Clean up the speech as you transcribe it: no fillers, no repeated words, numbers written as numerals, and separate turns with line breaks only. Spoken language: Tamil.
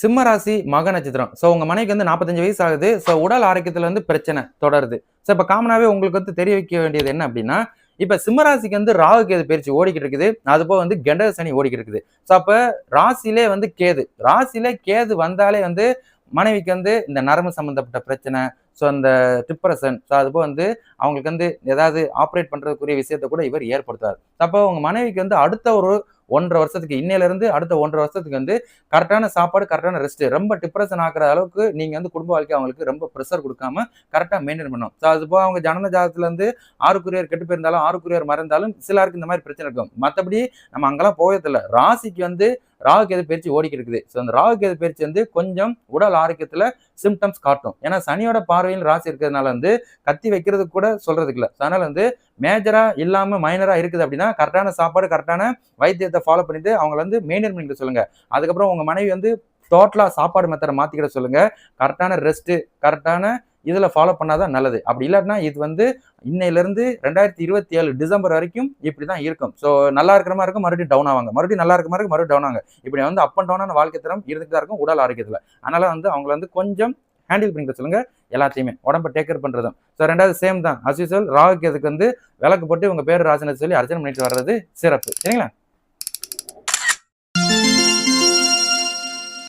சிம்ம ராசி மக நட்சத்திரம். ஸோ உங்க மனைவிக்கு வந்து 45 வயசு ஆகுது. ஸோ உடல் ஆரோக்கியத்துல வந்து பிரச்சனை தொடருது. ஸோ இப்ப காமனாவே உங்களுக்கு வந்து தெரிய வைக்க வேண்டியது என்ன அப்படின்னா, இப்ப சிம்ம ராசிக்கு வந்து ராகு கேது பயிற்சி ஓடிக்கிட்டு இருக்குது. அதுபோக வந்து கெண்டக சனி ஓடிக்கிட்டு இருக்குது. ஸோ அப்ப ராசியிலே வந்து கேது. ராசியிலே கேது வந்தாலே வந்து மனைவிக்கு வந்து இந்த நரம்பு சம்பந்தப்பட்ட பிரச்சனை, ஸோ அந்த டிப்ரஷன், ஸோ அதுபோக வந்து அவங்களுக்கு வந்து ஏதாவது ஆப்ரேட் பண்றதுக்குரிய விஷயத்த கூட இவர் ஏற்படுத்துவார். அப்போ உங்க மனைவிக்கு வந்து அடுத்த ஒரு 1½ வருஷத்துக்கு இன்னையில இருந்து அடுத்த 1½ வருஷத்துக்கு வந்து கரெக்டான சாப்பாடு, கரெக்டான ரெஸ்ட், ரொம்ப டிப்ரஷன் ஆக்குற அளவுக்கு நீங்க வந்து குடும்ப வாழ்க்கை அவங்களுக்கு ரொம்ப பிரஷர் குடுக்காம கரெக்ட்டா மெயின்டெயின் பண்ணணும். ஸோ அது போக அவங்க ஜனன ஜாதகத்துல இருந்து 6க்குரியவர் கெட்டு போயிருந்தாலும், 6க்குரியவர் மறைந்தாலும் சிலருக்கு இந்த மாதிரி பிரச்சனை இருக்கும். மத்தபடி நம்ம அங்கெல்லாம் போகதில்ல. ராசிக்கு வந்து ராகு கேது பயிற்சி ஓடிக்கிட்டு இருக்குது. ஸோ அந்த ராகு கேது பயிற்சி வந்து கொஞ்சம் உடல் ஆரோக்கியத்துல சிம்டம்ஸ் காட்டும். ஏன்னா சனியோட பார்வையில் ராசி இருக்கிறதுனால வந்து கத்தி வைக்கிறதுக்கு கூட சொல்றதுக்கு இல்ல. அதனால வந்து மேஜரா இல்லாம மைனரா இருக்குது அப்படின்னா கரெக்டான சாப்பாடு, கரெக்டான வைத்தியத்தை ஃபாலோ பண்ணிட்டு அவங்கள வந்து மெயின்டைன் பண்ணிக்க சொல்லுங்க. அதுக்கப்புறம் உங்க மனைவி வந்து டோட்டலா சாப்பாடு மெத்தட மாத்திக்கிட சொல்லுங்க. கரெக்டான ரெஸ்ட், கரெக்டான இதுல ஃபாலோ பண்ணாதான் நல்லது. அப்படி இல்லாட்டினா இது வந்து இன்னையிலிருந்து 2027 டிசம்பர் வரைக்கும் இப்படிதான் இருக்கும். ஸோ நல்லா இருக்கிற மாதிரி இருக்கும், மறுபடியும் டவுன் ஆவாங்க, மறுபடியும் நல்லா இருக்கிற மாதிரி இருக்கும், மறுபடியும் டவுன் ஆவாங்க. இப்படி வந்து அப் அண்ட் டவுனான வாழ்க்கை தரம் இருந்துட்டு தான் இருக்கும் உடல் ஆரோக்கியத்துல. அதனால வந்து அவங்களை வந்து கொஞ்சம் ஹேண்டில் பண்ணிக்க சொல்லுங்க எல்லாத்தையுமே, உடம்ப டேக் கேர் பண்றதும். ஸோ 2வது சேம் தான் அஸ் யூசுவல் ராகுக்கு அதுக்கு வந்து விளக்கு போட்டு உங்க பேர் ராசினு சொல்லி அர்ச்சனை பண்ணிட்டு வர்றது சிறப்பு. சரிங்களா?